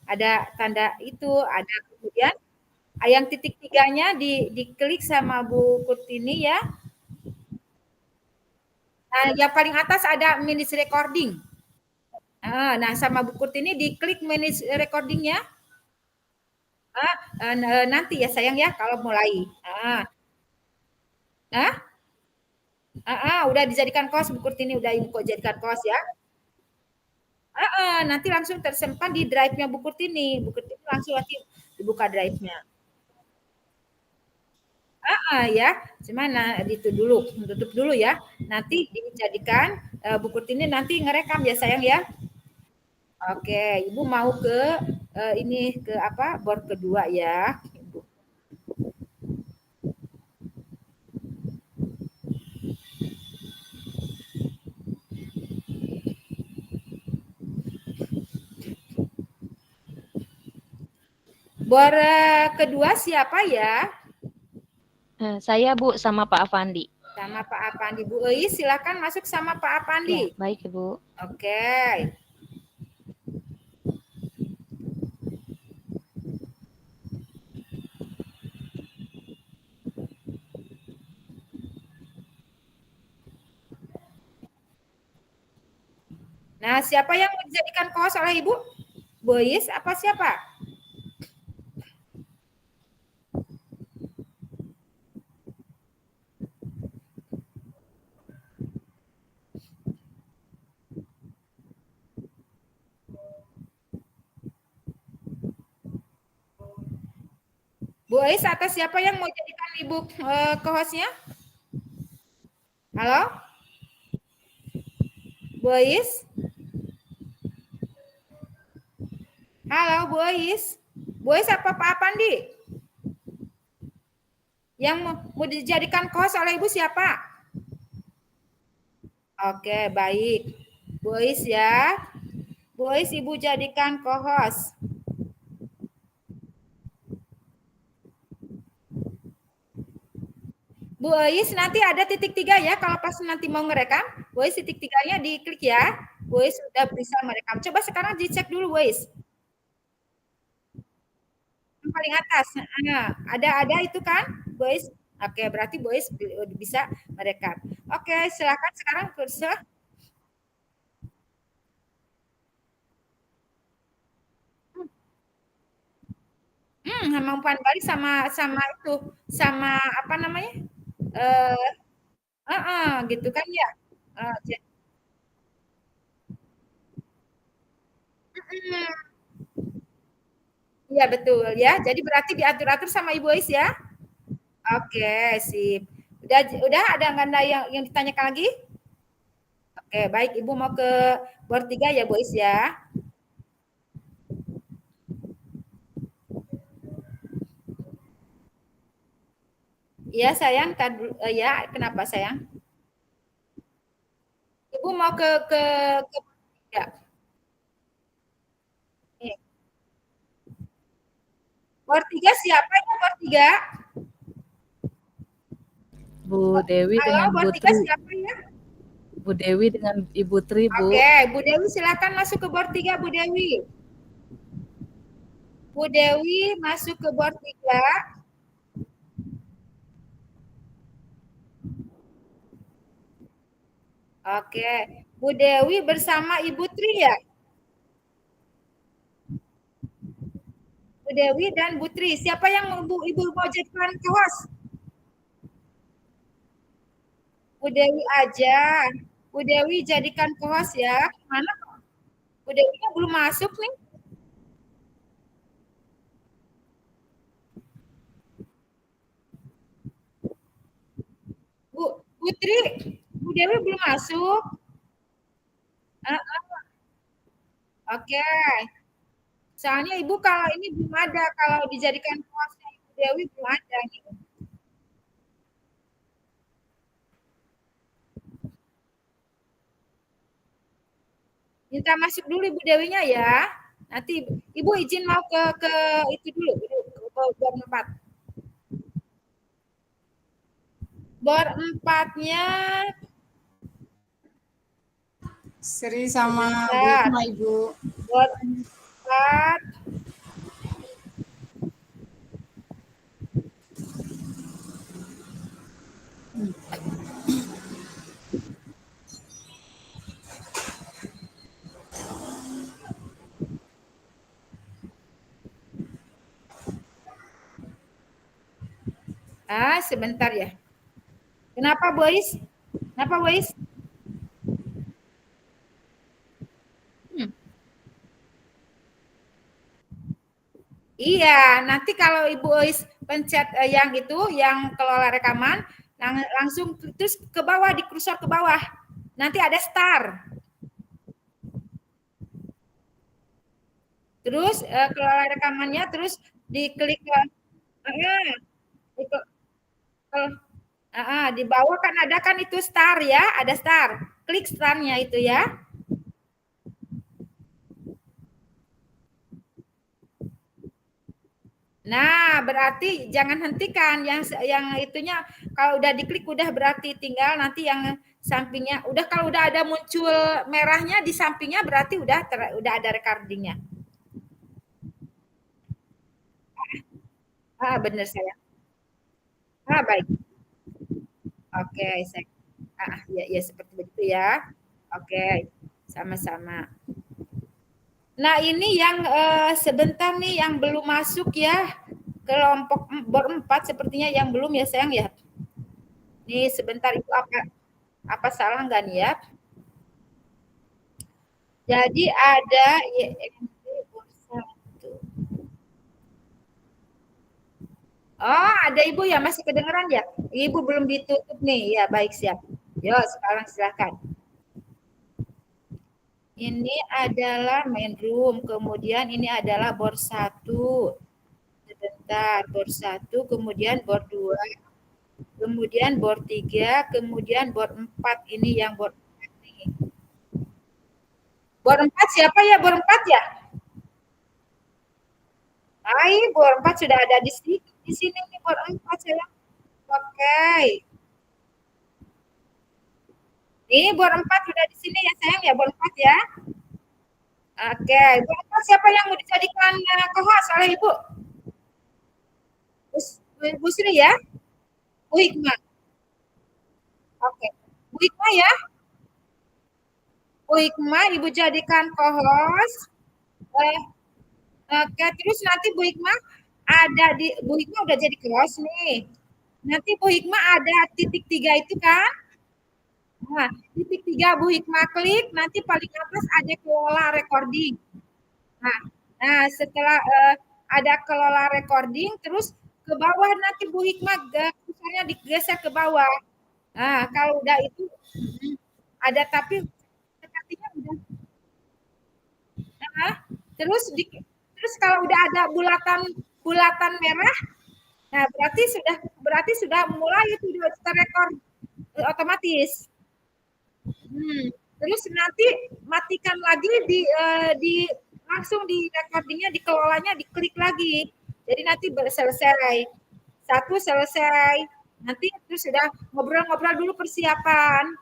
ada tanda itu, ada kemudian yang titik 3-nya diklik sama Bu Kurtini ya. Nah, yang paling atas ada manage recording. Nah, sama Bu Kurtini diklik manage recording-nya. Nanti ya sayang ya kalau mulai. Udah dijadikan kos Bu Kurtini, udah Ibu kok jadikan kos ya. Nanti langsung tersimpan di drive-nya Bu Kurtini. Bu Kurtini langsung nanti dibuka drive-nya. Ya, cuman itu dulu, tutup dulu ya. Nanti dijadikan Bu Kurtini nanti ngerekam ya sayang ya. Oke, Ibu mau ke ini ke apa? Bor kedua ya. Ibu. Bor kedua siapa ya? Saya Bu sama Pak Afandi. Sama Pak Afandi. Bu Eis silakan masuk sama Pak Afandi. Ya, baik Ibu. Oke. Nah, siapa yang mau dijadikan co-host oleh Ibu? Bu Eis apa siapa? Bu Ais atau siapa yang mau jadikan Ibu co-hostnya? Halo? Bu Ais? Halo Bu Ais? Bu Ais apa Pak Apandi? Yang mau dijadikan co-host oleh Ibu siapa? Oke, baik. Bu Ais ya. Bu Ais Ibu jadikan co-host. Bu Ais nanti ada titik 3 ya kalau pas nanti mau ngerekam. Bu Ais titik 3-nya diklik ya. Bu Ais sudah bisa merekam. Coba sekarang dicek dulu Bu Ais. yang paling atas. Nah, ada itu kan, boys? Oke, berarti boys bisa merekam. Oke, silakan sekarang kursor. Kemampuan balik sama itu, sama apa namanya? Gitu kan ya. Iya betul ya. Jadi berarti diatur-atur sama Ibu Ais ya. Oke, sip. Udah ada nggak ada yang ditanyakan lagi? Oke, baik. Ibu mau ke bor 3 ya, Bu Ais ya. Iya, sayang. Ya, kenapa sayang? Ibu mau ke ya. Bor 3 siapa ya bor 3? Bu Dewi dengan bor Bu 3 Tri. siapa ya? Bu Dewi dengan Ibu Tri, Bu. Oke, Bu Dewi silakan masuk ke bor 3, Bu Dewi. Bu Dewi masuk ke bor 3. Oke, Bu Dewi bersama Ibu Tri ya? Bu Dewi dan Bu Tri. Siapa yang Ibu mau jadikan co-host? Bu Dewi aja. Bu Dewi jadikan co-host ya. Mana? Bu Dewi belum masuk nih. Bu Putri, Bu Dewi belum masuk. Oke. Soalnya Ibu kalau ini belum ada, kalau dijadikan co-hostnya Ibu Dewi belum ada nih. Minta masuk dulu Ibu Dewinya ya. Nanti Ibu izin mau ke itu dulu, ke bor 4. Bor 4-nya Sri sama Bu Isma, Ibu. Bor 4. Sebentar ya. Kenapa, boys? Kenapa, boys? Iya, nanti kalau Ibu Ois pencet yang itu, yang kelola rekaman, langsung terus ke bawah, di kursor ke bawah. Nanti ada start. Terus kelola rekamannya, terus diklik di bawah kan ada kan itu star ya, ada star. Klik starnya itu ya. Nah, berarti jangan hentikan yang itunya kalau udah diklik udah berarti tinggal nanti yang sampingnya udah kalau udah ada muncul merahnya di sampingnya berarti udah ada recordingnya. Benar saya. Baik. Oke, saya. Ya seperti begitu ya. Oke, sama-sama. Nah, ini yang sebentar nih yang belum masuk ya. Kelompok bor 4 sepertinya yang belum ya sayang ya. Nih sebentar itu apa salah nggak nih ya? Jadi ada YMP bor 1. Oh, ada Ibu ya masih kedengeran ya? Ibu belum ditutup nih. Ya, baik siap. Yo, sekarang silakan. Ini adalah main room, kemudian ini adalah bor 1. Sebentar, bor 1, kemudian bor 2, kemudian bor 3, kemudian bor 4. Ini yang bor 4 nih. Bor 4 siapa ya? Bor 4 ya? Bor 4 sudah ada di sini nih bor 4 saya. Oke. Ini bor 4 sudah di sini ya sayang ya, bor 4 ya. Oke, bor 4 siapa yang mau dijadikan co-host oleh Ibu? Bu Sri ya, Bu Hikmah. Oke, Bu Hikmah ya. Bu Hikmah, Ibu jadikan co-host. Oke, terus nanti Bu Hikmah ada di Bu Hikmah udah jadi co-host nih. Nanti Bu Hikmah ada titik 3 itu kan? Nah, titik 3 Bu Hikmah klik, nanti paling atas ada kelola recording. Nah setelah ada kelola recording, terus ke bawah nanti Bu Hikmah misalnya digeser ke bawah. Nah, kalau udah itu ada tapi sepertinya udah. Nah, terus kalau udah ada bulatan merah, nah berarti sudah mulai itu terrekord otomatis. Terus nanti matikan lagi di langsung di recordingnya, dikelolanya, diklik lagi. Jadi nanti selesai. Satu selesai. Nanti terus sudah ngobrol-ngobrol dulu persiapan.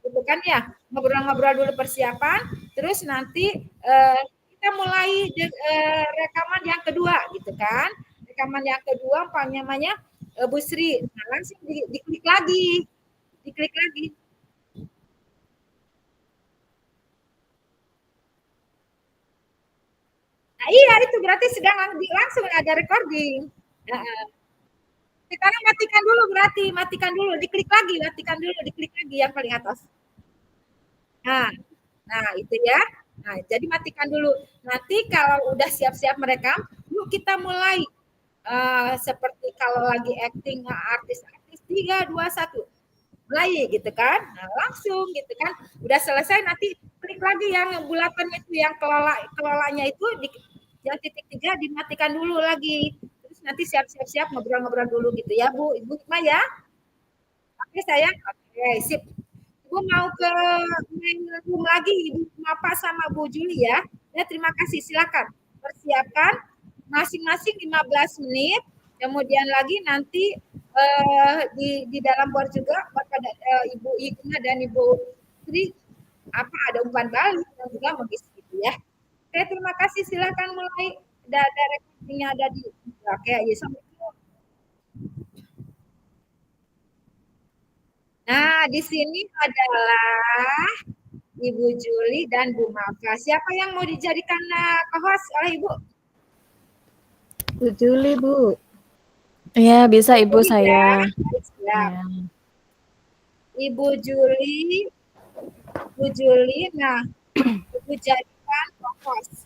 Gitu kan ya? Ngobrol-ngobrol dulu persiapan. Terus nanti kita mulai rekaman yang kedua gitu kan. Rekaman yang kedua apa namanya? Bu Sri. Nah, langsung diklik lagi. Diklik lagi. Nah, iya itu berarti sedang langsung ada recording. Sekarang matikan dulu, diklik lagi, diklik lagi yang paling atas. Nah itu ya. Nah, jadi matikan dulu. Nanti kalau udah siap-siap merekam, yuk kita mulai. Seperti kalau lagi acting artis-artis 3, 2, 1. Mulai gitu kan. Nah, langsung gitu kan. Udah selesai nanti klik lagi yang bulatan itu, yang kelolanya itu yang titik 3 dimatikan dulu lagi. Terus nanti siap-siap ngobrol-ngobrol dulu gitu ya Bu, Ibu Hikmah ya. Oke sayang, oke sip. Ibu mau ke main room lagi, Ibu Mapa sama Bu Juli ya. Ya terima kasih, silakan. Persiapkan masing-masing 15 menit. Kemudian lagi nanti di dalam board juga pada Ibu Hikmah dan Ibu Sri ada umpan balik dan juga mengisi gitu ya. Oke, terima kasih. Silakan mulai. Ada recordingnya ada di. Oke, ya sampai. Nah, di sini adalah Ibu Juli dan Bu Maka. Siapa yang mau dijadikan co-host oleh Ibu? Bu Juli, Bu. Iya, bisa Ibu saya. Ya. Ibu Juli. Nah, Ibu jadikan co-host.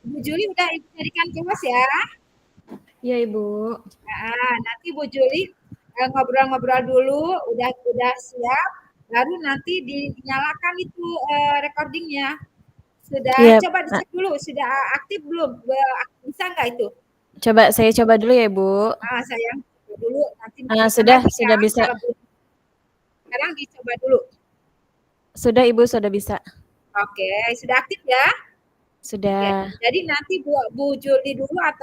Ibu Juli udah Ibu jadikan co-host ya? Iya, Ibu. Nah, nanti Bu Juli ngobrol-ngobrol dulu, udah siap, baru nanti dinyalakan itu recordingnya. Sudah coba dicek dulu, sudah aktif belum? Bisa nggak itu? Coba saya coba dulu ya, Bu. Sayang, coba dulu. Nanti sudah bisa. Sekarang dicoba dulu. Sudah Ibu, sudah bisa. Oke, sudah aktif ya? Sudah. Oke. Jadi nanti Bu Juli dulu atau